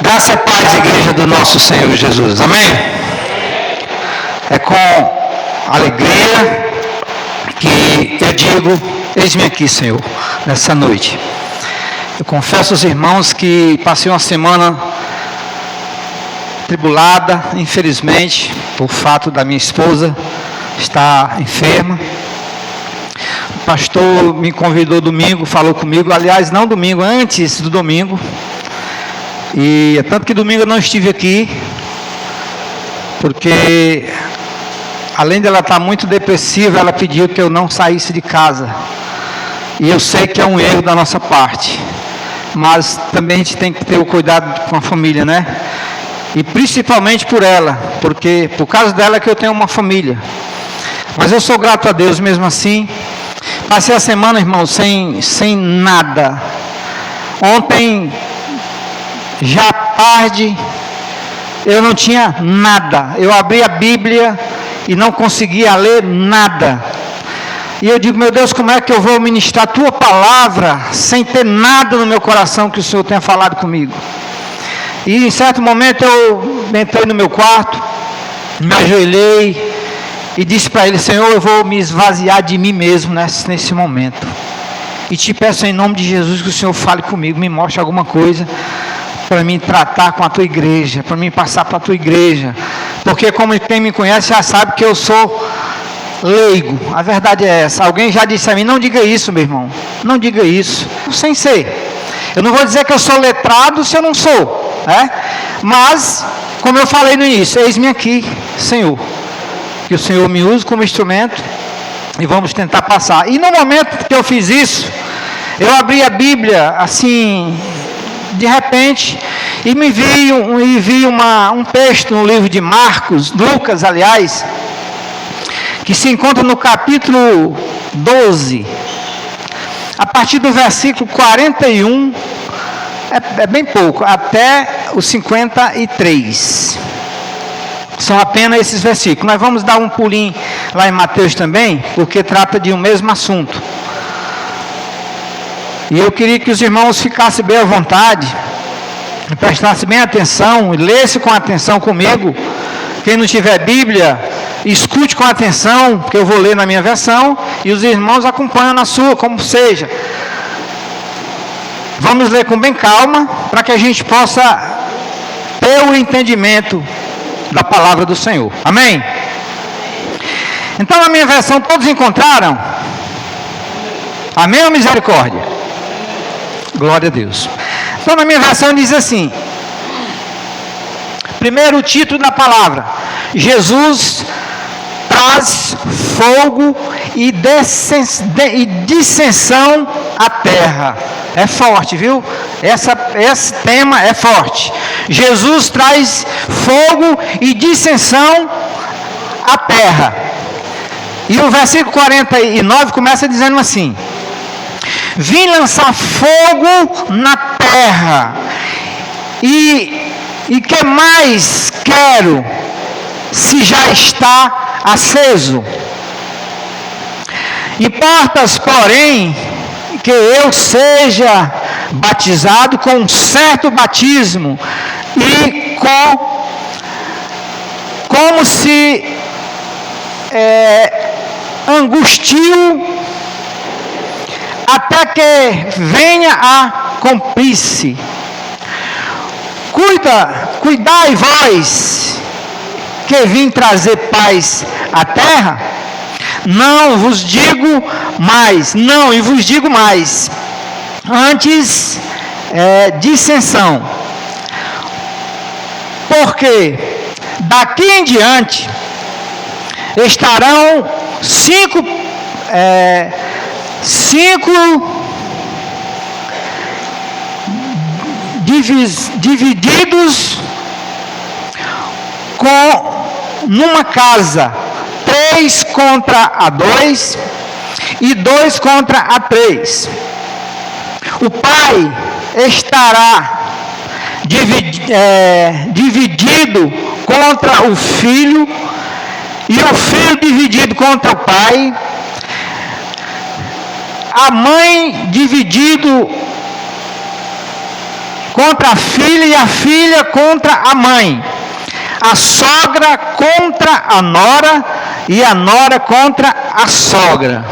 Graça e paz, igreja do nosso Senhor Jesus, amém? É com alegria que eu digo, eis-me aqui, Senhor, nessa noite. Eu confesso aos irmãos que passei uma semana tribulada, infelizmente, por fato da minha esposa estar enferma. O pastor me convidou domingo, falou comigo, aliás, não domingo, antes do domingo. E tanto que domingo eu não estive aqui, porque além dela estar muito depressiva, ela pediu que eu não saísse de casa. E eu sei que é um erro da nossa parte, mas também a gente tem que ter o cuidado com a família, né? E principalmente por ela, porque por causa dela é que eu tenho uma família. Mas eu sou grato a Deus mesmo assim. Passei a semana, irmão, sem nada. Ontem, já tarde, eu não tinha nada. Eu abri a Bíblia e não conseguia ler nada. E eu digo, meu Deus, como é que eu vou ministrar a tua palavra sem ter nada no meu coração que o Senhor tenha falado comigo? E em certo momento eu entrei no meu quarto, me ajoelhei e disse para ele, Senhor, eu vou me esvaziar de mim mesmo nesse momento. E te peço em nome de Jesus que o Senhor fale comigo, me mostre alguma coisa para mim tratar com a tua igreja, para mim passar para a tua igreja. Porque como quem me conhece já sabe que eu sou leigo. A verdade é essa. Alguém já disse a mim, não diga isso, meu irmão. Não diga isso. Sem ser. Eu não vou dizer que eu sou letrado se eu não sou. Mas, como eu falei no início, eis-me aqui, Senhor. Que o Senhor me use como instrumento e vamos tentar passar. E no momento que eu fiz isso, eu abri a Bíblia assim, de repente, e vi um texto no livro de Lucas, aliás, que se encontra no capítulo 12, a partir do versículo 41, é bem pouco, até o 53. São apenas esses versículos. Nós vamos dar um pulinho lá em Mateus também, porque trata de um mesmo assunto. E eu queria que os irmãos ficassem bem à vontade, prestassem bem atenção, e lessem com atenção comigo. Quem não tiver Bíblia, escute com atenção, porque eu vou ler na minha versão, e os irmãos acompanham na sua, como seja. Vamos ler com bem calma, para que a gente possa ter o entendimento da palavra do Senhor. Amém? Então, na minha versão, todos encontraram? Amém ou misericórdia? Glória a Deus. Então, na minha versão diz assim, primeiro o título da palavra, Jesus traz fogo e dissensão à terra. É forte, viu? Esse tema é forte. Jesus traz fogo e dissensão à terra. E o versículo 49 começa dizendo assim, vim lançar fogo na terra, e que mais quero, se já está aceso? Importas, porém, que eu seja batizado com um certo batismo, e como se angustio, até que venha a cumprir-se. Cuidai vós, que vim trazer paz à terra. Não vos digo mais, antes dissensão. Porque daqui em diante estarão cinco divididos numa casa, 3 contra a 2 e 2 contra a 3. O pai estará dividido contra o filho, e o filho dividido contra o pai, a mãe dividido contra a filha e a filha contra a mãe, a sogra contra a nora e a nora contra a sogra.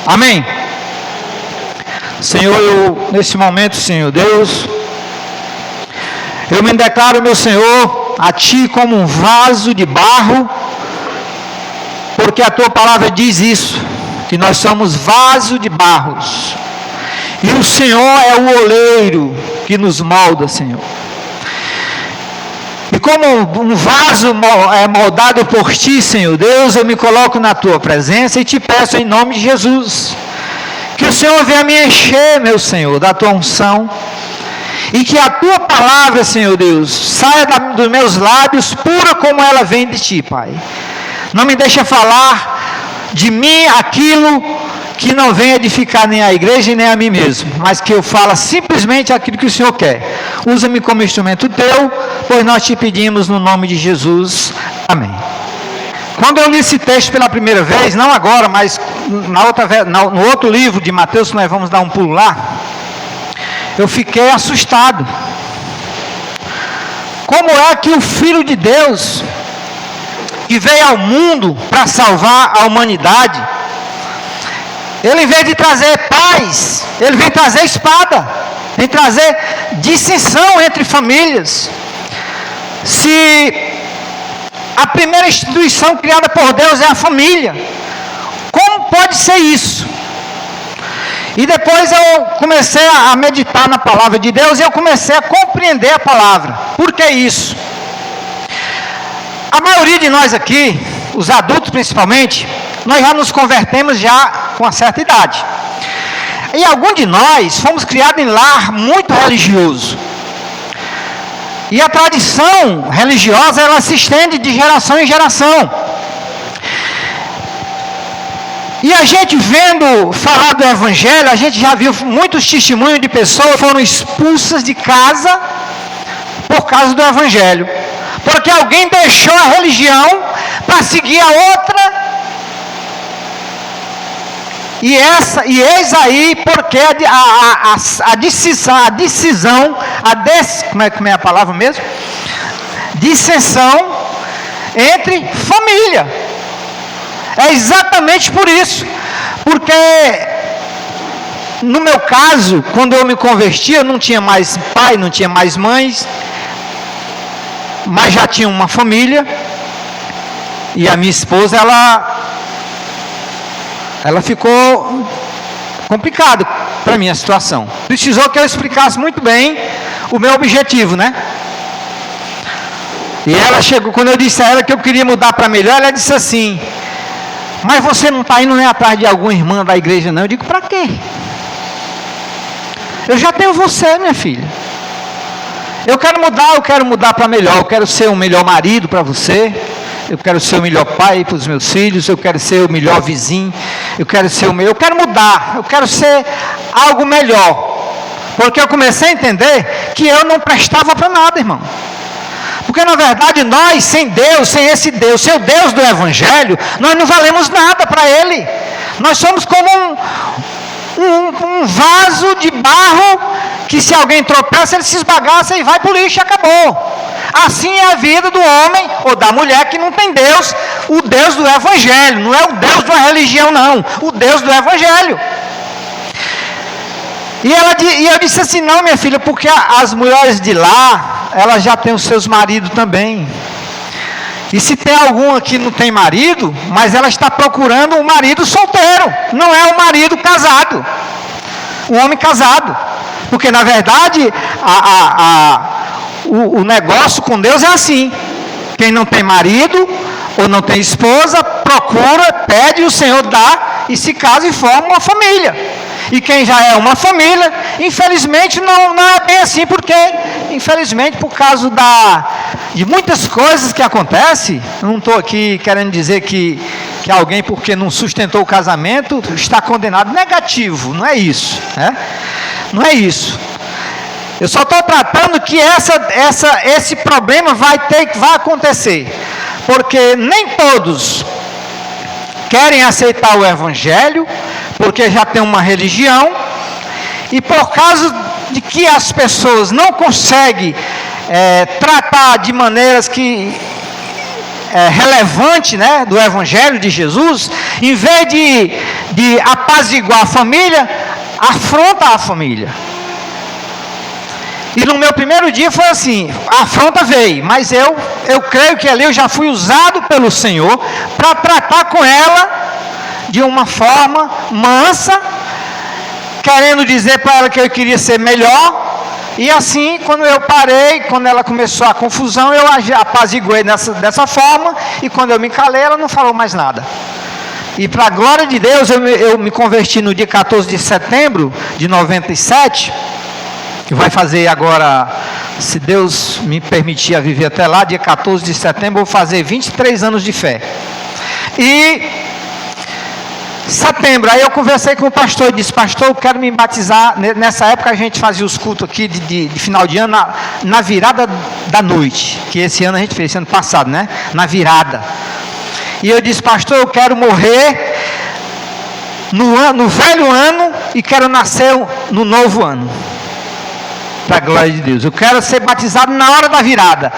Amém? Senhor, eu, nesse momento, Senhor Deus, eu me declaro, meu Senhor, a Ti como um vaso de barro, porque a Tua palavra diz isso, que nós somos vaso de barros, e o Senhor é o oleiro que nos molda, Senhor. E como um vaso é moldado por Ti, Senhor Deus, eu me coloco na Tua presença e Te peço em nome de Jesus, que o Senhor venha me encher, meu Senhor, da Tua unção, e que a Tua palavra, Senhor Deus, saia dos meus lábios pura como ela vem de Ti, Pai. Não me deixa falar de mim aquilo que não vem edificar nem a igreja nem a mim mesmo, mas que eu fale simplesmente aquilo que o Senhor quer. Usa-me como instrumento Teu, pois nós Te pedimos no nome de Jesus. Amém. Quando eu li esse texto pela primeira vez, não agora, mas no outro livro de Mateus, que nós vamos dar um pulo lá, eu fiquei assustado. Como é que o Filho de Deus, que veio ao mundo para salvar a humanidade, ele, em vez de trazer paz, ele vem trazer espada, vem trazer dissensão entre famílias. Se a primeira instituição criada por Deus é a família, como pode ser isso? E depois eu comecei a meditar na palavra de Deus e eu comecei a compreender a palavra. Por que isso? A maioria de nós aqui, os adultos principalmente, nós já nos convertemos já com uma certa idade. E alguns de nós fomos criados em lar muito religioso. E a tradição religiosa, ela se estende de geração em geração. E a gente vendo falar do Evangelho, a gente já viu muitos testemunhos de pessoas que foram expulsas de casa por causa do Evangelho. Porque alguém deixou a religião para seguir a outra. E eis aí porque a decisão, como é a palavra mesmo? Dissensão entre família. É exatamente por isso. Porque, no meu caso, quando eu me converti, eu não tinha mais pai, não tinha mais mães, mas já tinha uma família. E a minha esposa, ela ficou complicado para mim a situação. Precisou que eu explicasse muito bem o meu objetivo, né? E ela chegou, quando eu disse a ela que eu queria mudar para melhor, ela disse assim: mas você não está indo nem atrás de alguma irmã da igreja, não? Eu digo, para quê? Eu já tenho você, minha filha. Eu quero mudar para melhor. Eu quero ser um melhor marido para você. Eu quero ser o melhor pai para os meus filhos. Eu quero ser o melhor vizinho. Eu quero mudar. Eu quero ser algo melhor. Porque eu comecei a entender que eu não prestava para nada, irmão. Porque na verdade nós, sem Deus, sem esse Deus, sem o Deus do Evangelho, nós não valemos nada para Ele. Nós somos como um vaso de barro que, se alguém tropeça, ele se esbagaça e vai para o lixo e acabou. Assim é a vida do homem ou da mulher que não tem Deus, o Deus do Evangelho. Não é o Deus de uma religião, não, o Deus do Evangelho. E eu disse assim: não, minha filha, porque as mulheres de lá, elas já têm os seus maridos também. E se tem alguma que não tem marido, mas ela está procurando um marido solteiro, não é um marido casado, um homem casado. Porque na verdade o negócio com Deus é assim: quem não tem marido ou não tem esposa, procura, pede, e o Senhor dá, e se casa e forma uma família. E quem já é uma família, infelizmente não é bem assim, porque infelizmente por causa de muitas coisas que acontecem, não estou aqui querendo dizer que alguém, porque não sustentou o casamento, está condenado. Negativo, não é isso, né? Não é isso. Eu só estou tratando que esse problema vai acontecer, porque nem todos querem aceitar o Evangelho, porque já tem uma religião, e por causa de que as pessoas não conseguem tratar de maneiras que relevante, né, do Evangelho de Jesus, em vez de apaziguar a família, afronta a família. E no meu primeiro dia foi assim, a afronta veio, mas eu creio que ali eu já fui usado pelo Senhor para tratar com ela de uma forma mansa, querendo dizer para ela que eu queria ser melhor. E assim, quando eu parei, quando ela começou a confusão, eu apaziguei dessa forma, e quando eu me calei, ela não falou mais nada. E para a glória de Deus, eu me converti no dia 14 de setembro de 97, que vai fazer agora, se Deus me permitir a viver até lá, dia 14 de setembro, eu vou fazer 23 anos de fé. E setembro, aí eu conversei com o pastor e disse: pastor, eu quero me batizar. Nessa época a gente fazia os cultos aqui de final de ano na virada da noite, que esse ano a gente fez, esse ano passado, né? Na virada. E eu disse: pastor, eu quero morrer no velho ano e quero nascer no novo ano, para a glória de Deus. Eu quero ser batizado na hora da virada.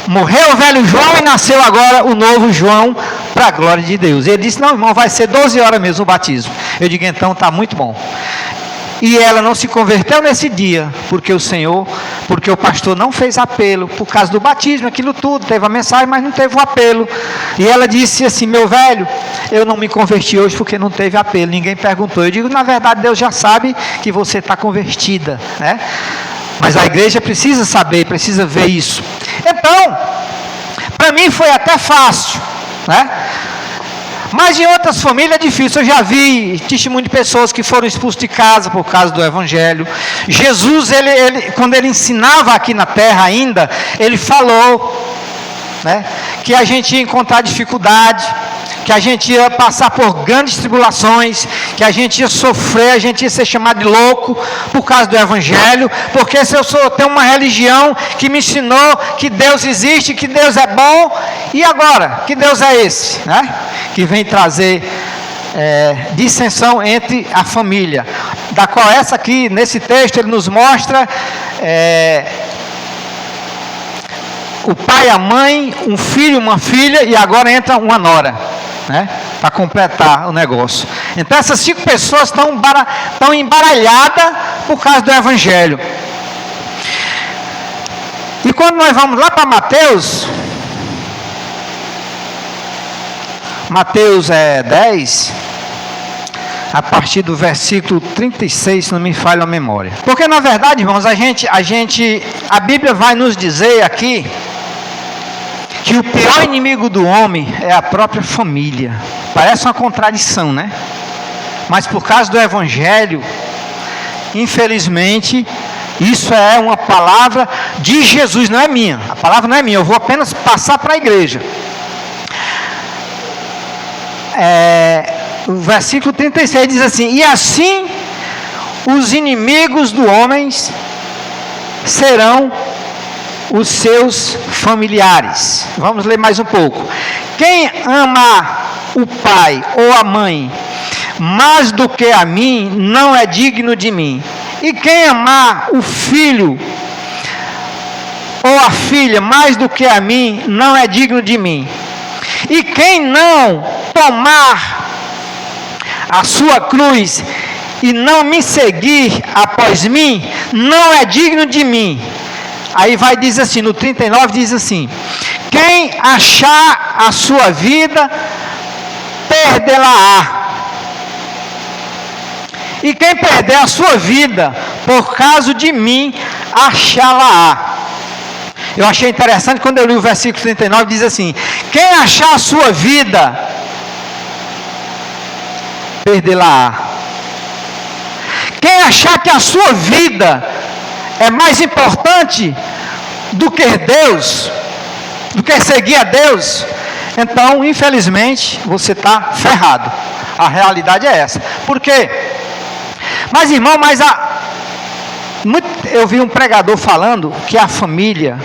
Morreu o velho João e nasceu agora o novo João, para a glória de Deus. E ele disse: não, irmão, vai ser 12 horas mesmo o batismo. Eu digo: então está muito bom. E ela não se converteu nesse dia, porque o pastor não fez apelo, por causa do batismo, aquilo tudo, teve a mensagem, mas não teve o apelo. E ela disse assim: meu velho, eu não me converti hoje porque não teve apelo, ninguém perguntou. Eu digo: na verdade, Deus já sabe que você está convertida, né? Mas a igreja precisa saber, precisa ver isso. Então, para mim foi até fácil, né? Mas em outras famílias é difícil. Eu já vi testemunho de pessoas que foram expulsas de casa por causa do Evangelho. Jesus, quando ele ensinava aqui na terra ainda, ele falou, né, que a gente ia encontrar dificuldade, que a gente ia passar por grandes tribulações, que a gente ia sofrer, a gente ia ser chamado de louco por causa do Evangelho, porque se eu tenho uma religião que me ensinou que Deus existe, que Deus é bom, e agora, que Deus é esse, né? Que vem trazer dissensão entre a família, da qual essa aqui, nesse texto, ele nos mostra o pai, a mãe, um filho, uma filha, e agora entra uma nora, né, para completar o negócio. Então essas 5 pessoas estão embaralhadas por causa do Evangelho. E quando nós vamos lá para Mateus 10, a partir do versículo 36, se não me falha a memória. Porque na verdade, irmãos, a Bíblia vai nos dizer aqui que o pior inimigo do homem é a própria família. Parece uma contradição, né? Mas por causa do Evangelho, infelizmente, isso é uma palavra de Jesus, não é minha. A palavra não é minha, eu vou apenas passar para a igreja. O versículo 36 diz assim: e assim os inimigos do homem serão os seus familiares. Vamos ler mais um pouco. Quem ama o pai ou a mãe mais do que a mim, não é digno de mim. E quem amar o filho ou a filha mais do que a mim, não é digno de mim. E quem não tomar a sua cruz e não me seguir após mim, não é digno de mim. Aí vai dizer assim, no 39 diz assim: quem achar a sua vida, perdê-la-á. E quem perder a sua vida, por causa de mim, achá-la-á. Eu achei interessante quando eu li o versículo 39, diz assim: quem achar a sua vida, perdê-la-á. Quem achar que a sua vida é mais importante do que Deus, do que seguir a Deus, então, infelizmente, você está ferrado. A realidade é essa. Por quê? Mas, irmão, eu vi um pregador falando que a família,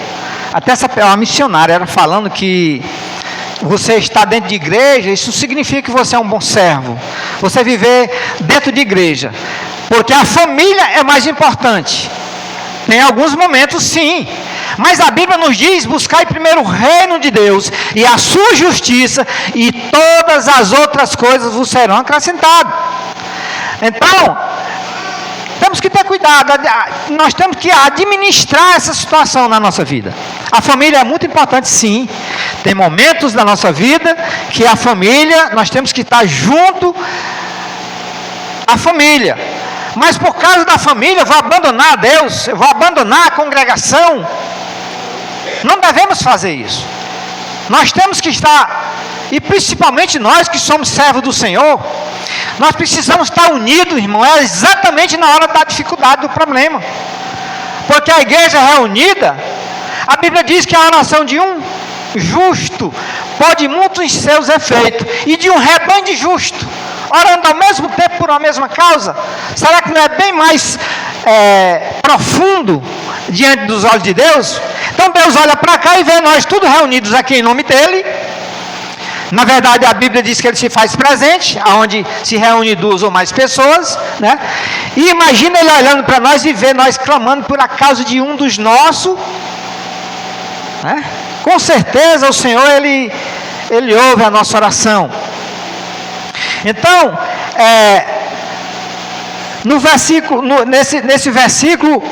até uma missionária era falando que você está dentro de igreja, isso significa que você é um bom servo. Você viver dentro de igreja, porque a família é mais importante. Tem alguns momentos sim, mas a Bíblia nos diz: buscai primeiro o reino de Deus e a sua justiça, e todas as outras coisas vos serão acrescentadas. Então, temos que ter cuidado, nós temos que administrar essa situação na nossa vida. A família é muito importante sim, tem momentos da nossa vida que a família, nós temos que estar junto à família. Mas por causa da família, eu vou abandonar a Deus, eu vou abandonar a congregação. Não devemos fazer isso. Nós temos que estar, e principalmente nós que somos servos do Senhor, nós precisamos estar unidos, irmão, é exatamente na hora da dificuldade, do problema. Porque a igreja reunida, a Bíblia diz que a oração de um justo pode muitos seus efeitos, e de um rebanho de justo, orando ao mesmo tempo por uma mesma causa, será que não é bem mais profundo diante dos olhos de Deus? Então Deus olha para cá e vê nós tudo reunidos aqui em nome dEle. Na verdade a Bíblia diz que Ele se faz presente, onde se reúne 2 ou mais pessoas, né? E imagina Ele olhando para nós e vê nós clamando por a causa de um dos nossos, né? Com certeza o Senhor, Ele ouve a nossa oração. Então, nesse versículo,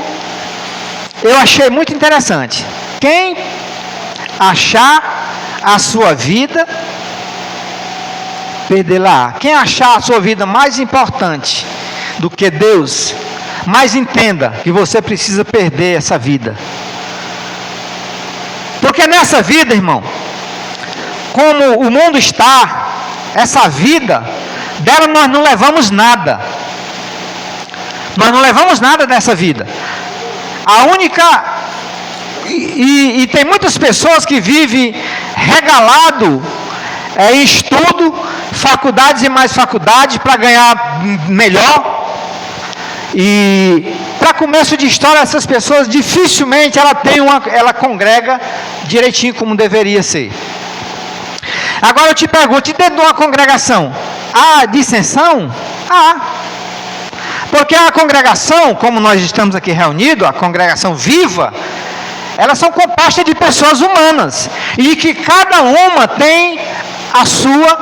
eu achei muito interessante. Quem achar a sua vida, perdê-la. Quem achar a sua vida mais importante do que Deus, mas entenda que você precisa perder essa vida. Porque nessa vida, irmão, como o mundo está, essa vida, dela nós não levamos nada. Nós não levamos nada dessa vida. A única... E tem muitas pessoas que vivem regalado em estudo, faculdades e mais faculdades, para ganhar melhor. E para começo de história, essas pessoas dificilmente ela congrega direitinho como deveria ser. Agora eu te pergunto, e dentro de uma congregação, há dissensão? Há. Porque a congregação, como nós estamos aqui reunidos, a congregação viva, elas são compostas de pessoas humanas, e que cada uma tem a sua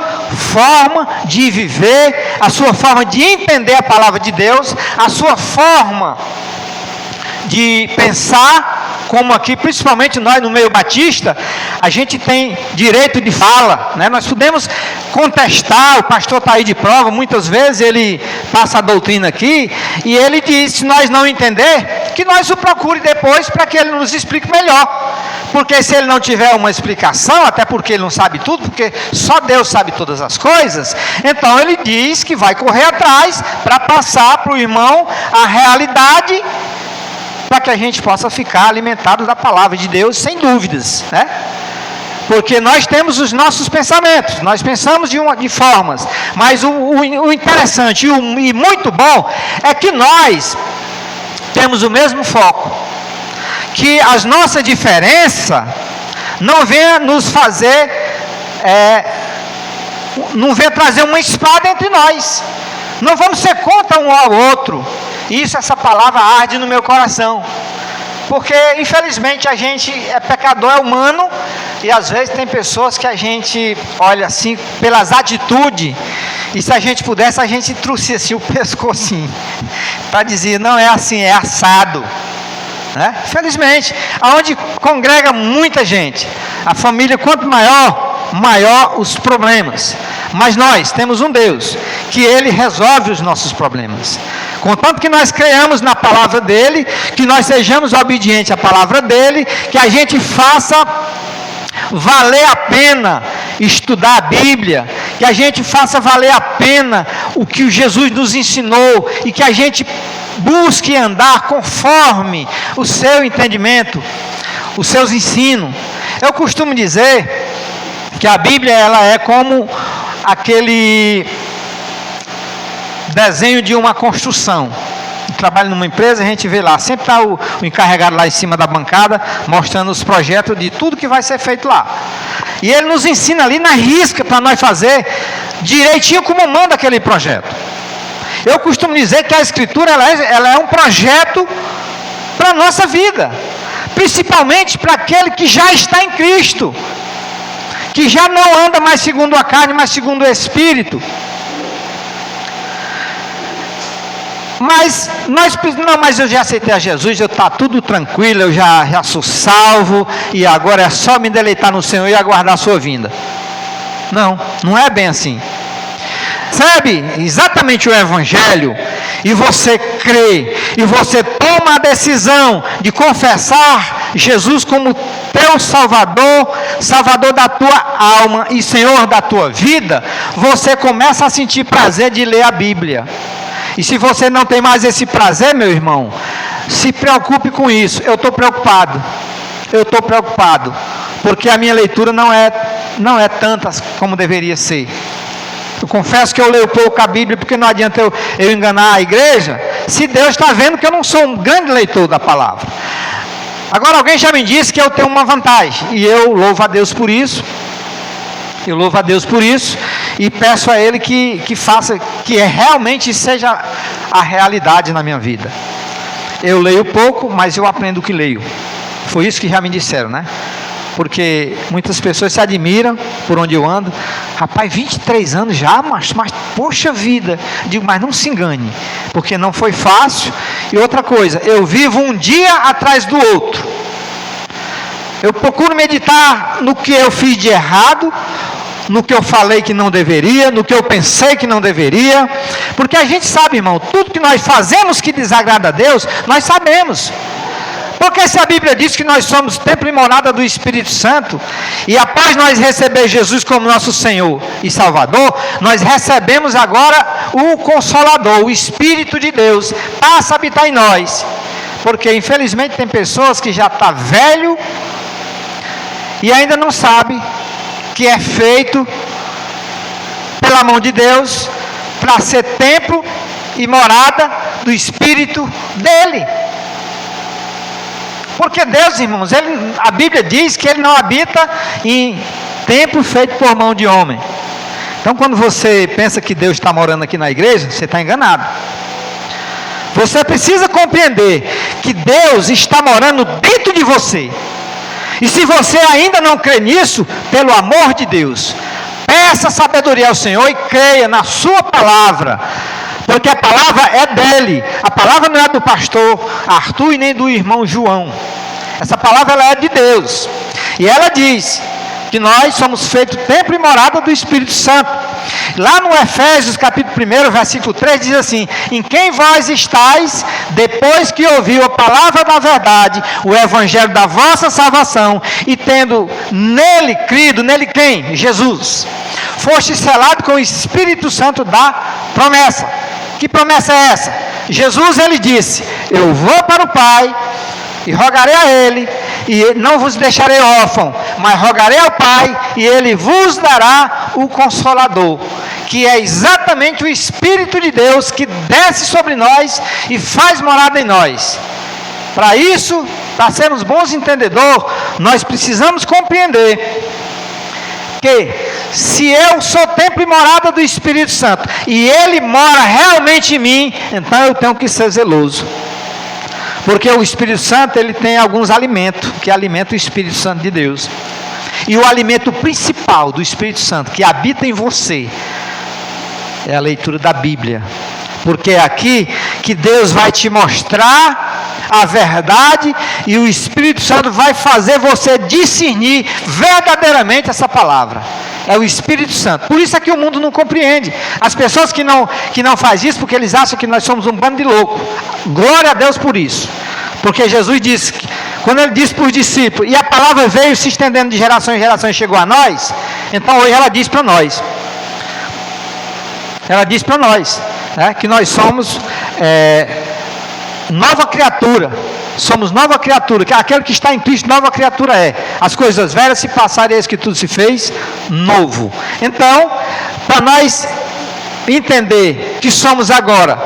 forma de viver, a sua forma de entender a palavra de Deus, a sua forma de pensar, como aqui, principalmente nós no meio batista, a gente tem direito de fala, né? Nós podemos contestar, o pastor está aí de prova, muitas vezes ele passa a doutrina aqui, e ele diz, se nós não entender, que nós o procure depois, para que ele nos explique melhor, porque se ele não tiver uma explicação, até porque ele não sabe tudo, porque só Deus sabe todas as coisas, então ele diz que vai correr atrás, para passar para o irmão a realidade, para que a gente possa ficar alimentado da palavra de Deus, sem dúvidas, né? Porque nós temos os nossos pensamentos, nós pensamos de formas, mas o interessante e muito bom é que nós temos o mesmo foco, que as nossas diferenças não venham nos fazer, não venham trazer uma espada entre nós, não vamos ser contra um ao outro. Isso, essa palavra arde no meu coração, porque infelizmente a gente é pecador, é humano, e às vezes tem pessoas que a gente olha assim pelas atitudes, e se a gente pudesse, a gente trouxe assim o pescocinho para dizer, não é assim, é assado, né? Infelizmente, aonde congrega muita gente, a família quanto maior os problemas, mas nós temos um Deus que Ele resolve os nossos problemas, contanto que nós creiamos na palavra dEle, que nós sejamos obedientes à palavra dEle, que a gente faça valer a pena estudar a Bíblia, que a gente faça valer a pena o que Jesus nos ensinou, e que a gente busque andar conforme o seu entendimento, os seus ensinos. Eu costumo dizer que a Bíblia ela é como aquele desenho de uma construção. Eu trabalho numa empresa, a gente vê lá, sempre está o encarregado lá em cima da bancada, mostrando os projetos de tudo que vai ser feito lá. E ele nos ensina ali na risca para nós fazer direitinho como manda aquele projeto. Eu costumo dizer que a Escritura ela é um projeto para a nossa vida, principalmente para aquele que já está em Cristo, que já não anda mais segundo a carne, mas segundo o Espírito. Mas mas eu já aceitei a Jesus, está tudo tranquilo, eu já sou salvo, e agora é só me deleitar no Senhor e aguardar a sua vinda. Não é bem assim. Sabe, exatamente o Evangelho, e você crê, e você toma a decisão de confessar Jesus como teu Salvador, Salvador da tua alma e Senhor da tua vida, você começa a sentir prazer de ler a Bíblia. E se você não tem mais esse prazer, meu irmão, se preocupe com isso. Eu estou preocupado, porque a minha leitura não é tanta como deveria ser. Eu confesso que eu leio pouco a Bíblia, porque não adianta eu enganar a igreja, se Deus está vendo que eu não sou um grande leitor da palavra. Agora, alguém já me disse que eu tenho uma vantagem, e eu louvo a Deus por isso. E peço a Ele que faça, que realmente seja a realidade na minha vida. Eu leio pouco, mas eu aprendo o que leio. Foi isso que já me disseram, né? Porque muitas pessoas se admiram por onde eu ando. Rapaz, 23 anos já, mas poxa vida. Digo, mas não se engane, porque não foi fácil. E outra coisa, eu vivo um dia atrás do outro. Eu procuro meditar no que eu fiz de errado, no que eu falei que não deveria, no que eu pensei que não deveria, porque a gente sabe, irmão, tudo que nós fazemos que desagrada a Deus, nós sabemos. Porque se a Bíblia diz que nós somos templo e morada do Espírito Santo, e após nós receber Jesus como nosso Senhor e Salvador, nós recebemos agora o Consolador, o Espírito de Deus, passa a habitar em nós. Porque infelizmente tem pessoas que já estão velho e ainda não sabe que é feito pela mão de Deus para ser templo e morada do Espírito dele. Porque Deus, irmãos, a Bíblia diz que Ele não habita em templo feito por mão de homem. Então, quando você pensa que Deus está morando aqui na igreja, você está enganado. Você precisa compreender que Deus está morando dentro de você. E se você ainda não crê nisso, pelo amor de Deus, peça sabedoria ao Senhor e creia na sua palavra, porque a palavra é dele. A palavra não é do pastor Arthur e nem do irmão João. Essa palavra ela é de Deus, e ela diz que nós somos feitos templo e morada do Espírito Santo. Lá no Efésios capítulo 1, versículo 3, diz assim: em quem vós estáis, depois que ouviu a palavra da verdade, o evangelho da vossa salvação, e tendo nele crido, nele quem? Jesus. Foste selado com o Espírito Santo da promessa. Que promessa é essa? Jesus, ele disse: eu vou para o Pai, e rogarei a Ele, e não vos deixarei órfão, mas rogarei ao Pai, e Ele vos dará o Consolador, que é exatamente o Espírito de Deus, que desce sobre nós e faz morada em nós. Para isso, para sermos bons entendedores, nós precisamos compreender que se eu sou templo e morada do Espírito Santo, e Ele mora realmente em mim, então eu tenho que ser zeloso. Porque o Espírito Santo, ele tem alguns alimentos, que alimentam o Espírito Santo de Deus. E o alimento principal do Espírito Santo, que habita em você, é a leitura da Bíblia. Porque é aqui que Deus vai te mostrar a verdade, e o Espírito Santo vai fazer você discernir verdadeiramente essa palavra. É o Espírito Santo. Por isso é que o mundo não compreende. As pessoas que não fazem isso, porque eles acham que nós somos um bando de loucos. Glória a Deus por isso. Porque Jesus disse, quando Ele disse para os discípulos, e a palavra veio se estendendo de geração em geração e chegou a nós, então hoje ela diz para nós. Ela diz para nós, né, que nós somos nova criatura. Somos nova criatura, que aquele que está em Cristo, nova criatura é. As coisas velhas se passaram, eis que tudo se fez novo. Então, para nós entender que somos agora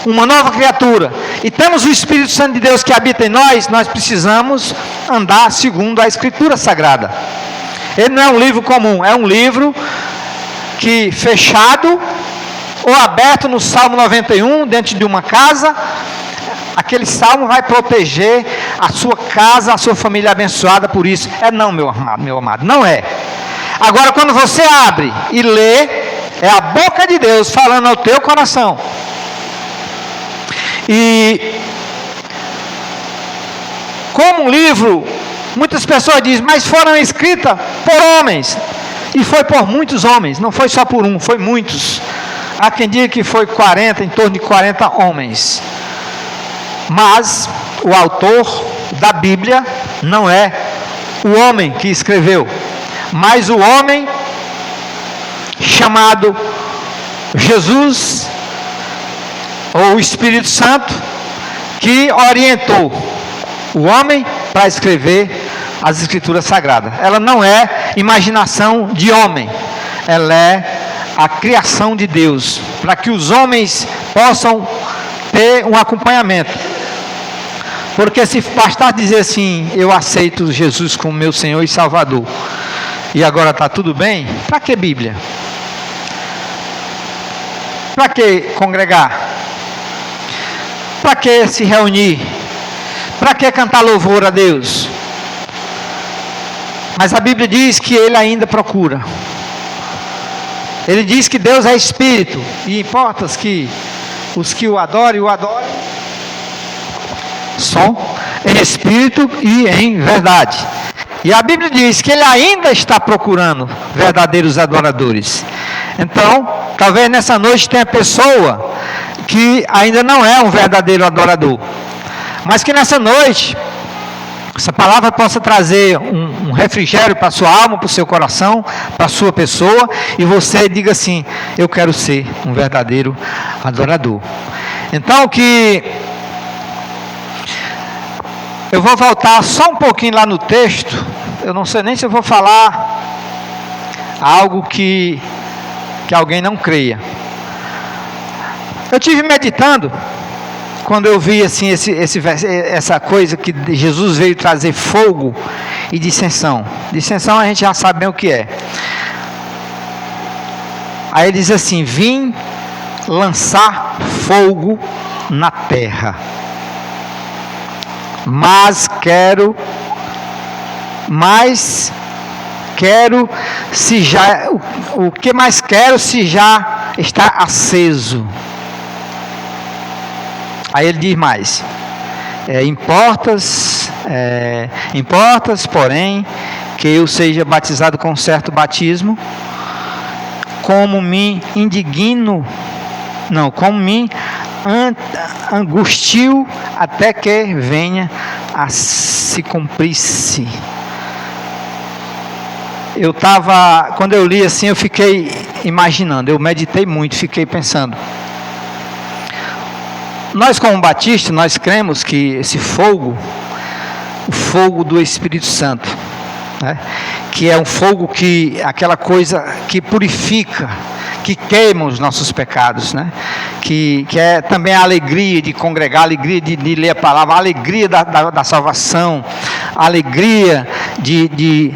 uma nova criatura, e temos o Espírito Santo de Deus que habita em nós, nós precisamos andar segundo a Escritura Sagrada. Ele não é um livro comum, é um livro que fechado ou aberto no Salmo 91, dentro de uma casa, aquele salmo vai proteger a sua casa, a sua família abençoada por isso. Não, meu amado, não é. Agora, quando você abre e lê, é a boca de Deus falando ao teu coração. E como um livro, muitas pessoas dizem, mas foram escritas por homens. E foi por muitos homens, não foi só por um, foi muitos. Há quem diga que foi 40, em torno de 40 homens. Mas o autor da Bíblia não é o homem que escreveu, mas o homem chamado Jesus, ou o Espírito Santo, que orientou o homem para escrever as Escrituras Sagradas. Ela não é imaginação de homem, ela é a criação de Deus, para que os homens possam ter um acompanhamento. Porque se bastar dizer assim, eu aceito Jesus como meu Senhor e Salvador, e agora está tudo bem, para que Bíblia? Para que congregar? Para que se reunir? Para que cantar louvor a Deus? Mas a Bíblia diz que Ele ainda procura. Ele diz que Deus é Espírito, e importa que os que o adorem, são em Espírito e em verdade. E a Bíblia diz que Ele ainda está procurando verdadeiros adoradores. Então, talvez nessa noite tenha pessoa que ainda não é um verdadeiro adorador, mas que nessa noite essa palavra possa trazer um refrigério para a sua alma, para o seu coração, para a sua pessoa, e você diga assim, eu quero ser um verdadeiro adorador. Então que eu vou voltar só um pouquinho lá no texto, eu não sei nem se eu vou falar algo que alguém não creia. Eu tive meditando, quando eu vi assim essa coisa que Jesus veio trazer fogo e dissensão. Dissensão a gente já sabe bem o que é. Aí ele diz assim, vim lançar fogo na terra. Mas quero se já, o que mais quero se já está aceso. Aí ele diz mais, importas, porém, que eu seja batizado com certo batismo, como me angustio até que venha a se cumprir-se. Quando eu li assim, eu fiquei imaginando, eu meditei muito, fiquei pensando. Nós como batistas, nós cremos que esse fogo, o fogo do Espírito Santo, né, que é um fogo aquela coisa que purifica, que queima os nossos pecados, né, que é também a alegria de congregar, a alegria de ler a palavra, a alegria da salvação, a alegria de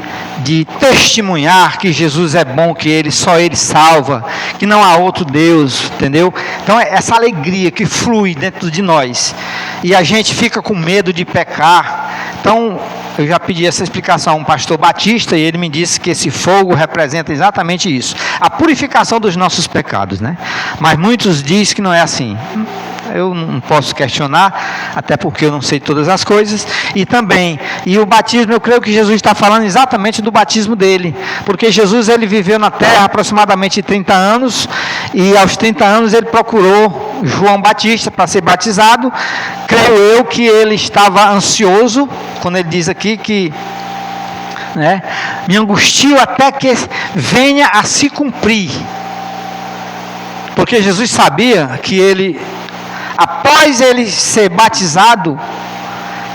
testemunhar que Jesus é bom, que só Ele salva, que não há outro Deus, entendeu? Então é essa alegria que flui dentro de nós, e a gente fica com medo de pecar. Então eu já pedi essa explicação a um pastor batista, e ele me disse que esse fogo representa exatamente isso, a purificação dos nossos pecados, né? Mas muitos dizem que não é assim. Eu não posso questionar, até porque eu não sei todas as coisas. E o batismo, eu creio que Jesus está falando exatamente do batismo dele, porque Jesus, ele viveu na terra aproximadamente 30 anos, e aos 30 anos ele procurou João Batista para ser batizado. Creio eu que ele estava ansioso, quando ele diz aqui que me angustio até que venha a se cumprir, porque Jesus sabia que após ele ser batizado,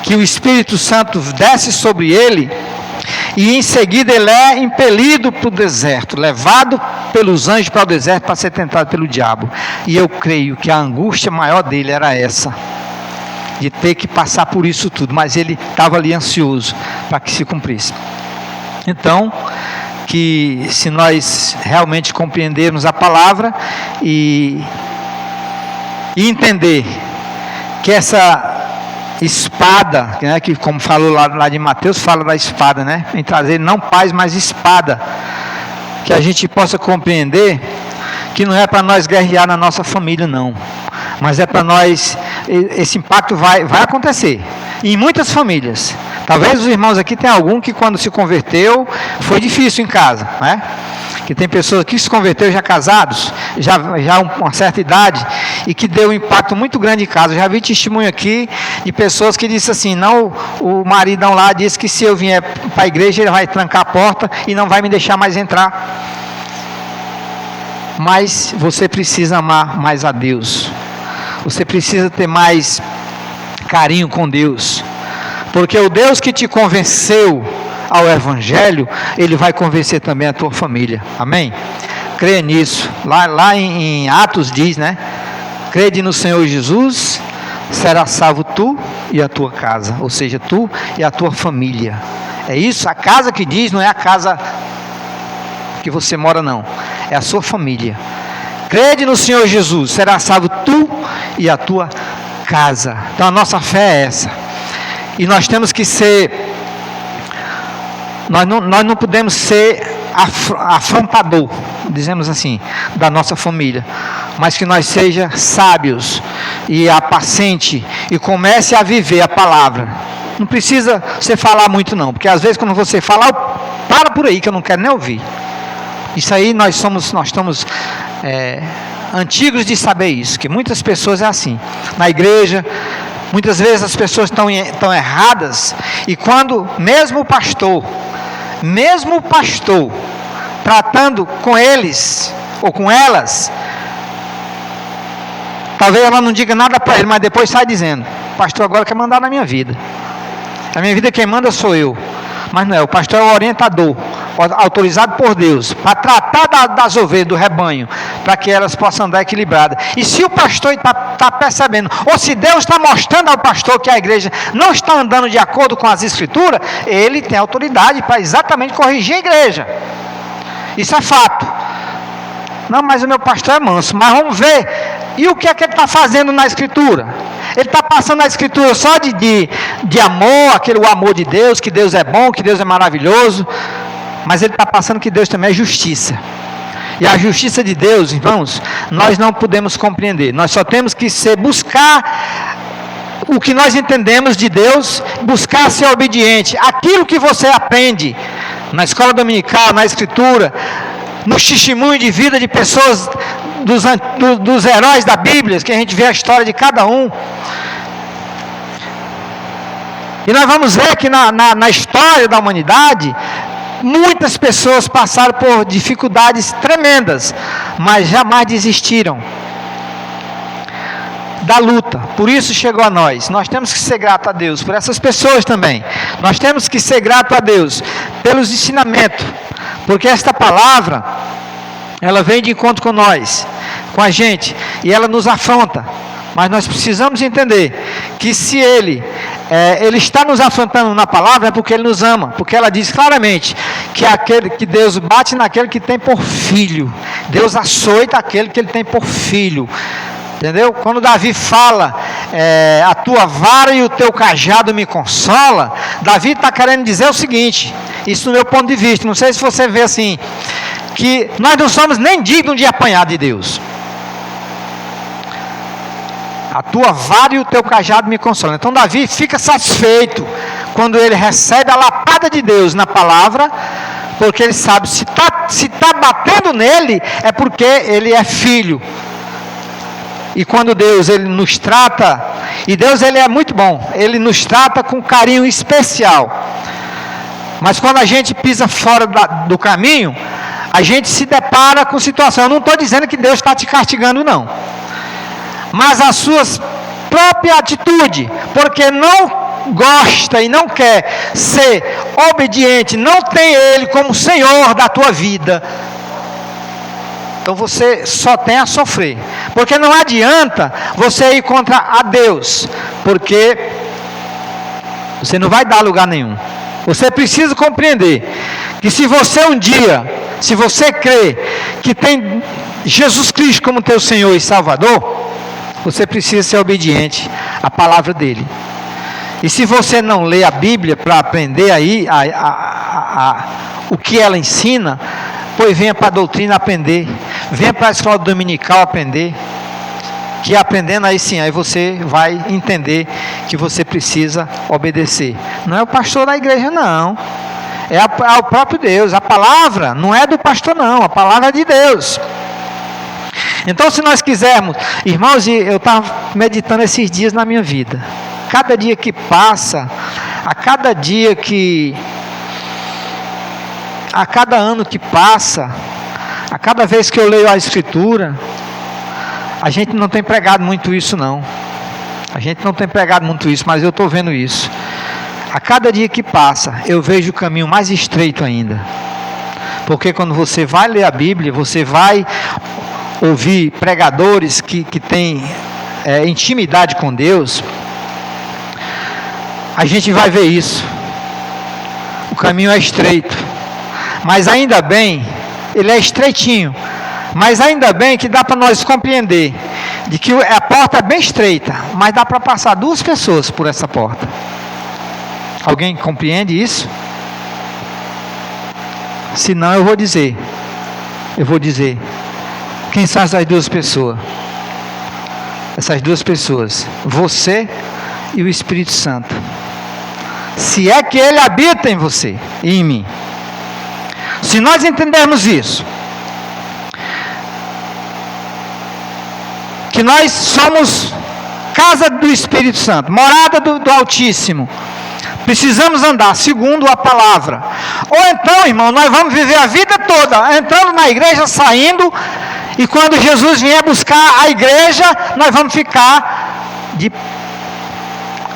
que o Espírito Santo desce sobre ele, e em seguida ele é impelido para o deserto, levado pelos anjos para o deserto para ser tentado pelo diabo. E eu creio que a angústia maior dele era essa, de ter que passar por isso tudo, mas ele estava ali ansioso para que se cumprisse. Então, que se nós realmente compreendermos a palavra e entender que essa espada, né, que como falou lá de Mateus, fala da espada, né? Em trazer não paz, mas espada. Que a gente possa compreender que não é para nós guerrear na nossa família, não. Mas é para nós, esse impacto vai acontecer. Em muitas famílias. Talvez os irmãos aqui tenham algum que quando se converteu, foi difícil em casa, né? Que tem pessoas que se converteram já casados, já uma certa idade, e que deu um impacto muito grande em casa. Eu já vi testemunho aqui de pessoas que disseram assim, não, o maridão lá disse que se eu vier para a igreja, ele vai trancar a porta e não vai me deixar mais entrar. Mas você precisa amar mais a Deus. Você precisa ter mais carinho com Deus. Porque o Deus que te convenceu ao Evangelho, Ele vai convencer também a tua família. Amém? Creia nisso. Lá em Atos diz, né? Crede no Senhor Jesus, será salvo tu e a tua casa. Ou seja, tu e a tua família. É isso? A casa que diz não é a casa que você mora, não. É a sua família. Crede no Senhor Jesus, será salvo tu e a tua casa. Então a nossa fé é essa. E nós temos que ser... Nós não podemos ser afrontador, dizemos assim, da nossa família, mas que nós seja sábios e apacente e comece a viver a palavra. Não precisa você falar muito não, porque às vezes quando você fala, para por aí que eu não quero nem ouvir. Isso aí nós estamos antigos de saber isso, que muitas pessoas é assim, na igreja. Muitas vezes as pessoas estão erradas, e quando mesmo o pastor, tratando com eles, ou com elas, talvez ela não diga nada para ele, mas depois sai dizendo, pastor agora quer mandar na minha vida, a minha vida quem manda sou eu, mas não é, o pastor é o orientador, autorizado por Deus, para tratar das ovelhas, do rebanho, para que elas possam andar equilibradas. E se o pastor está percebendo, ou se Deus está mostrando ao pastor que a igreja não está andando de acordo com as escrituras, ele tem autoridade para exatamente corrigir a igreja. Isso é fato. Não, mas o meu pastor é manso, mas vamos ver, e o que é que ele está fazendo na escritura? Ele está passando a escritura só de amor, o amor de Deus, que Deus é bom, que Deus é maravilhoso, mas ele está passando que Deus também é justiça. E a justiça de Deus, irmãos, nós não podemos compreender. Nós só temos que buscar o que nós entendemos de Deus, buscar ser obediente. Aquilo que você aprende na escola dominical, na escritura, no testemunho de vida de pessoas, dos heróis da Bíblia, que a gente vê a história de cada um. E nós vamos ver que na história da humanidade, muitas pessoas passaram por dificuldades tremendas, mas jamais desistiram da luta. Por isso chegou a nós. Nós temos que ser gratos a Deus por essas pessoas também. Nós temos que ser gratos a Deus pelos ensinamentos, porque esta palavra, ela vem de encontro com nós, com a gente, e ela nos afronta. Mas nós precisamos entender que se Ele está nos afrontando na palavra, é porque Ele nos ama. Porque ela diz claramente que Deus bate naquele que tem por filho. Deus açoita aquele que Ele tem por filho. Entendeu? Quando Davi fala, a tua vara e o teu cajado me consola, Davi está querendo dizer o seguinte, isso no meu ponto de vista, não sei se você vê assim, que nós não somos nem dignos de apanhar de Deus. A tua vara e o teu cajado me consolam. Então Davi fica satisfeito quando ele recebe a lapada de Deus na palavra, porque ele sabe, se tá batendo nele, é porque ele é filho. E quando Deus ele nos trata, e Deus ele é muito bom, ele nos trata com carinho especial. Mas quando a gente pisa fora do caminho, a gente se depara com situação. Eu não estou dizendo que Deus está te castigando, não. Mas as suas próprias atitudes, porque não gosta e não quer ser obediente, não tem Ele como Senhor da tua vida, então você só tem a sofrer, porque não adianta você ir contra a Deus, porque você não vai dar lugar nenhum. Você precisa compreender que se você um dia, se você crê que tem Jesus Cristo como teu Senhor e Salvador, você precisa ser obediente à palavra dele. E se você não lê a Bíblia para aprender aí o que ela ensina, pois venha para a doutrina aprender, venha para a escola dominical aprender, que aprendendo aí sim, aí você vai entender que você precisa obedecer. Não é o pastor da igreja não, é o próprio Deus. A palavra não é do pastor não, a palavra é de Deus. Então se nós quisermos, irmãos, eu estava meditando esses dias na minha vida, cada dia que passa, a cada ano que passa, a cada vez que eu leio a Escritura, a gente não tem pregado muito isso não, mas eu estou vendo isso, a cada dia que passa, eu vejo o caminho mais estreito ainda, porque quando você vai ler a Bíblia, você vai ouvir pregadores que têm intimidade com Deus, a gente vai ver isso, o caminho é estreito, mas ainda bem, ele é estreitinho, mas ainda bem que dá para nós compreender, de que a porta é bem estreita, mas dá para passar 2 pessoas por essa porta. Alguém compreende isso? Se não, eu vou dizer, quem são essas 2 pessoas? Essas 2 pessoas, você e o Espírito Santo, se é que ele habita em você e em mim. Se nós entendermos isso, que nós somos casa do Espírito Santo, morada do Altíssimo, precisamos andar segundo a palavra, ou então, irmão, nós vamos viver a vida toda entrando na igreja, saindo, e quando Jesus vier buscar a igreja, nós vamos ficar de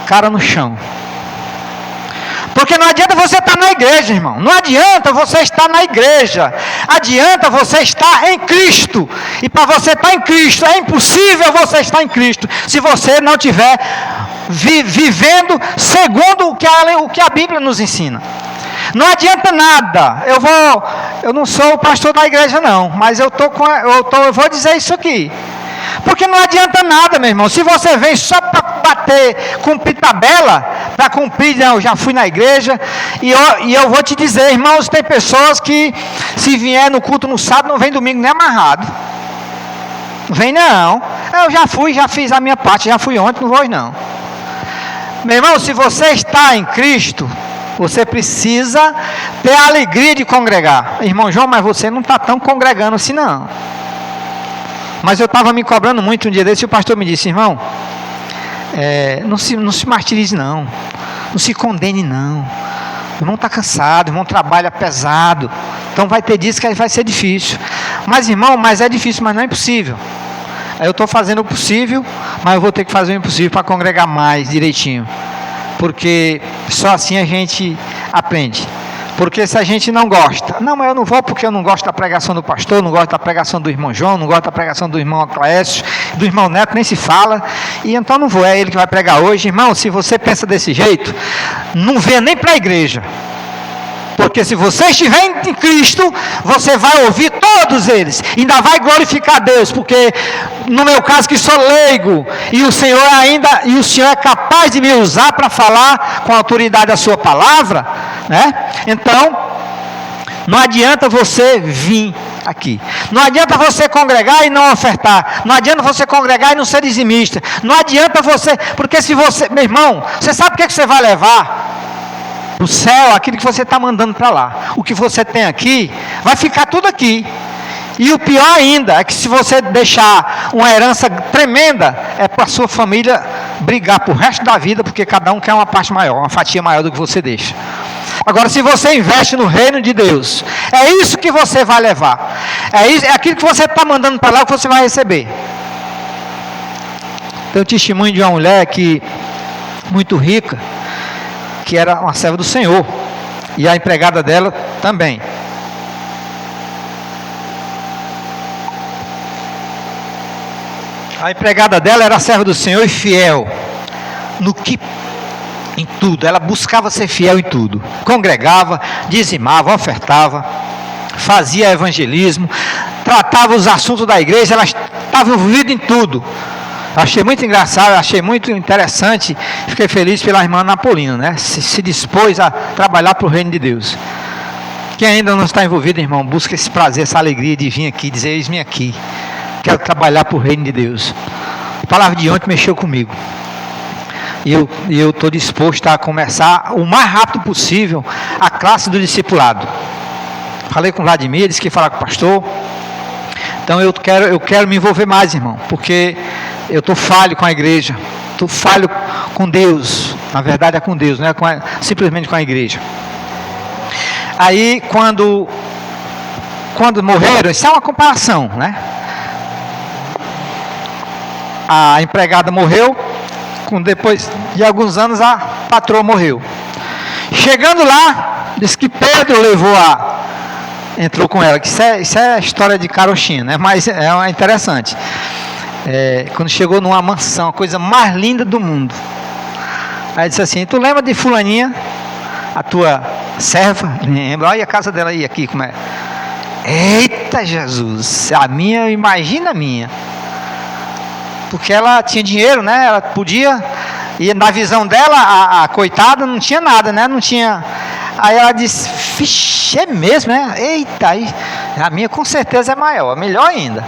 cara no chão. Porque não adianta você estar na igreja, irmão. Não adianta você estar na igreja. Adianta você estar em Cristo. E para você estar em Cristo, é impossível você estar em Cristo se você não estiver vivendo segundo o que a Bíblia nos ensina. Não adianta nada. Eu não sou o pastor da igreja não, mas eu vou dizer isso aqui. Porque não adianta nada, meu irmão, se você vem só para bater, cumprir tabela, para cumprir, não, eu já fui na igreja, e eu vou te dizer, irmãos, tem pessoas que, se vier no culto no sábado, não vem domingo nem amarrado, não vem não, eu já fui, já fiz a minha parte, já fui ontem, não vou hoje não. Meu irmão, se você está em Cristo, você precisa ter a alegria de congregar. Irmão João, mas você não está tão congregando assim não. Mas eu estava me cobrando muito um dia desse, e o pastor me disse, irmão, não se martirize não se condene não, o irmão está cansado, o irmão trabalha pesado, então vai ter dias que vai ser difícil, mas irmão, mas é difícil, mas não é impossível. Aí eu estou fazendo o possível, mas eu vou ter que fazer o impossível para congregar mais direitinho, porque só assim a gente aprende. Porque se a gente não gosta, não, mas eu não vou porque eu não gosto da pregação do pastor, não gosto da pregação do irmão João, não gosto da pregação do irmão Clécio, do irmão Neto, nem se fala, e então não vou, é ele que vai pregar hoje. Irmão, se você pensa desse jeito, não venha nem para a igreja, porque se você estiver em Cristo, você vai ouvir todos eles, ainda vai glorificar a Deus, porque no meu caso que sou leigo, e o Senhor é capaz de me usar para falar com a autoridade a sua palavra, né? Então, não adianta você vir aqui, não adianta você congregar e não ofertar, não adianta você congregar e não ser dizimista, não adianta você, porque se você, meu irmão, você sabe o que você vai levar? O céu, aquilo que você está mandando para lá. O que você tem aqui, vai ficar tudo aqui. E o pior ainda, é que se você deixar uma herança tremenda, é para a sua família brigar pro resto da vida, porque cada um quer uma parte maior, uma fatia maior do que você deixa. Agora, se você investe no reino de Deus, é isso que você vai levar. É aquilo que você está mandando para lá que você vai receber. Tem um testemunho de uma mulher muito rica, que era uma serva do Senhor, e a empregada dela também. A empregada dela era serva do Senhor e fiel em tudo. Ela buscava ser fiel em tudo. Congregava, dizimava, ofertava, fazia evangelismo, tratava os assuntos da igreja, ela estava envolvida em tudo. Achei muito engraçado, achei muito interessante. Fiquei feliz pela irmã Napolina, né? Se dispôs a trabalhar para o reino de Deus. Quem ainda não está envolvido, irmão, busca esse prazer, essa alegria de vir aqui, dizer: eis-me aqui, quero trabalhar para o reino de Deus. A palavra de ontem mexeu comigo. E eu estou disposto a começar o mais rápido possível a classe do discipulado. Falei com o Vladimir, disse que ia falar com o pastor. Então eu quero me envolver mais, irmão, porque eu estou falho com a igreja, estou falho com Deus. Na verdade é com Deus, não é simplesmente com a igreja. Aí quando morreram, isso é uma comparação, né? A empregada morreu, depois de alguns anos a patroa morreu. Chegando lá, disse que Pedro entrou com ela, que isso é história de carochinha, né? Mas é interessante. Quando chegou numa mansão, a coisa mais linda do mundo. Aí disse assim: tu lembra de fulaninha, a tua serva? Lembra? Olha a casa dela aí, aqui como é. Eita Jesus, a minha, imagina a minha. Porque ela tinha dinheiro, né? Ela podia, e na visão dela, a coitada não tinha nada, né? Não tinha. Aí ela disse: vixe, é mesmo, né? Eita, aí, a minha com certeza é maior, melhor ainda.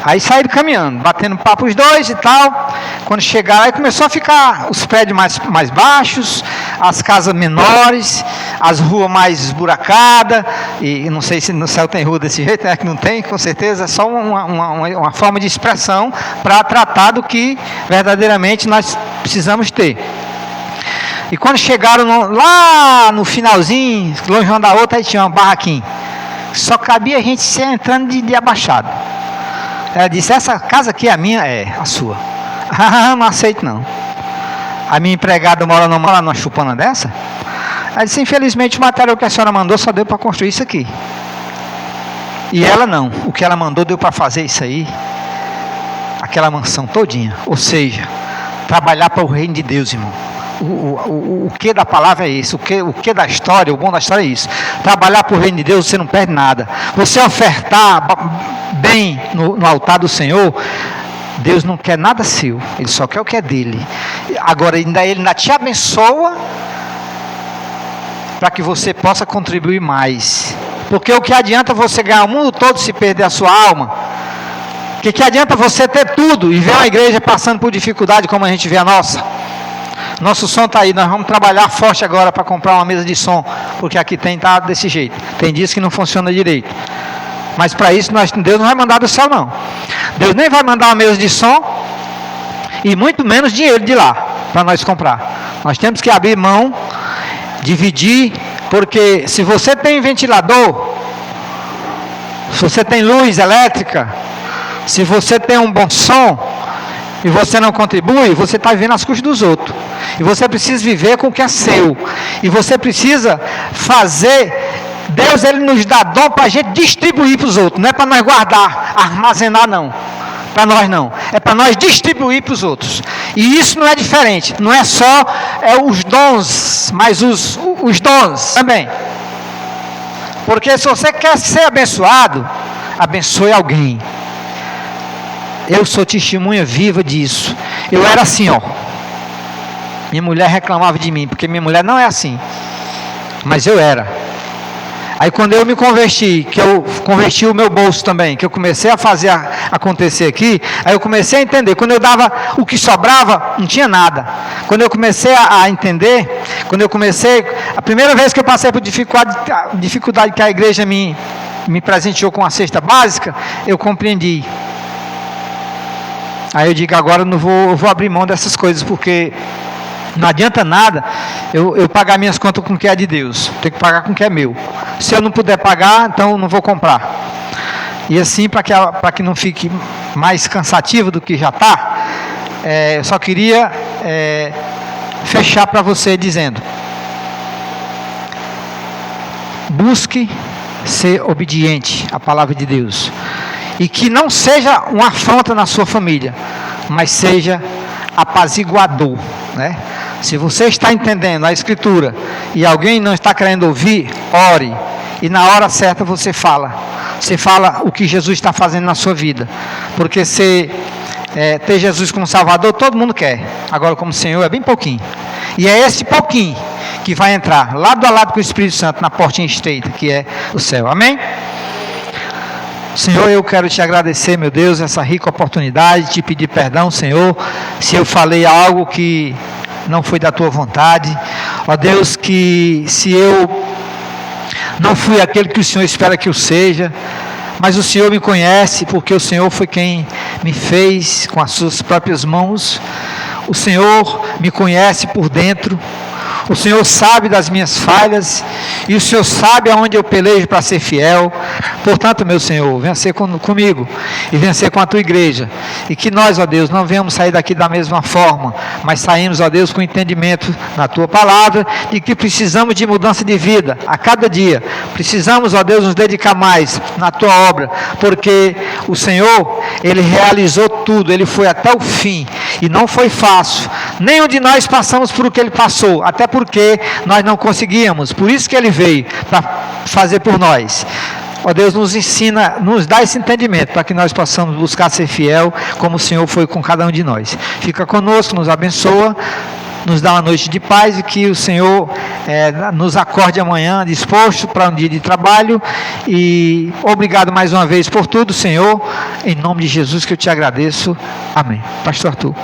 Aí saíram caminhando, batendo papo os dois e tal. Quando chegaram, aí começou a ficar os prédios mais baixos, as casas menores, as ruas mais esburacadas. E não sei se no céu tem rua desse jeito, né? Que não tem, com certeza. É só uma forma de expressão para tratar do que verdadeiramente nós precisamos ter. E quando chegaram lá no finalzinho, longe uma da outra, aí tinha uma barraquinha. Só cabia a gente se entrando de abaixado. Ela disse: essa casa aqui é a minha? É, a sua. Não aceito não. A minha empregada mora numa chupana dessa? Ela disse: infelizmente o material que a senhora mandou só deu para construir isso aqui. E ela não. O que ela mandou deu para fazer isso aí. Aquela mansão todinha. Ou seja, trabalhar para o reino de Deus, irmão. O que da palavra é isso? O que da história? O bom da história é isso. Trabalhar para o reino de Deus, você não perde nada. Você ofertar bem no altar do Senhor, Deus não quer nada seu, Ele só quer o que é dele. Agora Ele ainda te abençoa para que você possa contribuir mais. Porque o que adianta você ganhar o mundo todo se perder a sua alma? O que adianta você ter tudo e ver uma igreja passando por dificuldade como a gente vê a nossa? Nosso som está aí, nós vamos trabalhar forte agora para comprar uma mesa de som, porque aqui está desse jeito. Tem dias que não funciona direito. Mas para isso Deus não vai mandar do céu não. Deus nem vai mandar uma mesa de som e muito menos dinheiro de lá para nós comprar. Nós temos que abrir mão, dividir, porque se você tem ventilador, se você tem luz elétrica, se você tem um bom som e você não contribui, você está vivendo às custas dos outros. E você precisa viver com o que é seu. E você precisa fazer. Deus, Ele nos dá dom para a gente distribuir para os outros. Não é para nós guardar, armazenar não. Para nós não. É para nós distribuir para os outros. E isso não é diferente. Não é só os dons, mas os dons também. Porque se você quer ser abençoado, abençoe alguém. Eu sou testemunha viva disso. Eu era assim, ó. Minha mulher reclamava de mim, porque minha mulher não é assim. Mas eu era. Aí quando eu me converti, que eu converti o meu bolso também, que eu comecei a fazer acontecer aqui, aí eu comecei a entender. Quando eu dava o que sobrava, não tinha nada. Quando eu comecei a entender, a primeira vez que eu passei por dificuldade que a igreja me presenteou com a cesta básica, eu compreendi. Aí eu digo: agora eu vou abrir mão dessas coisas, porque não adianta nada eu pagar minhas contas com o que é de Deus. Tenho que pagar com o que é meu. Se eu não puder pagar, então eu não vou comprar. E assim, para que não fique mais cansativo do que já está, eu só queria fechar para você dizendo: busque ser obediente à palavra de Deus. E que não seja uma afronta na sua família, mas seja apaziguador, né? Se você está entendendo a Escritura e alguém não está querendo ouvir, ore. E na hora certa você fala. Você fala o que Jesus está fazendo na sua vida. Porque ser ter Jesus como Salvador, todo mundo quer. Agora, como Senhor, é bem pouquinho. E é esse pouquinho que vai entrar lado a lado com o Espírito Santo na portinha estreita, que é o céu. Amém? Senhor, eu quero te agradecer, meu Deus, essa rica oportunidade, te pedir perdão, Senhor, se eu falei algo que não foi da tua vontade. Ó Deus, que se eu não fui aquele que o Senhor espera que eu seja, mas o Senhor me conhece, porque o Senhor foi quem me fez com as suas próprias mãos. O Senhor me conhece por dentro. O Senhor sabe das minhas falhas, e o Senhor sabe aonde eu pelejo para ser fiel. Portanto, meu Senhor, venha ser comigo, e venha ser com a tua igreja, e que nós, ó Deus, não venhamos sair daqui da mesma forma, mas saímos, ó Deus, com entendimento na tua palavra, de que precisamos de mudança de vida, a cada dia, precisamos, ó Deus, nos dedicar mais na tua obra, porque o Senhor, Ele realizou tudo, Ele foi até o fim, e não foi fácil, nenhum de nós passamos por o que Ele passou, até porque nós não conseguíamos, por isso que Ele veio, para fazer por nós. Ó Deus, nos ensina, nos dá esse entendimento, para que nós possamos buscar ser fiel, como o Senhor foi com cada um de nós. Fica conosco, nos abençoa, nos dá uma noite de paz, e que o Senhor nos acorde amanhã disposto para um dia de trabalho. E obrigado mais uma vez por tudo, Senhor, em nome de Jesus que eu te agradeço. Amém. Pastor Arthur.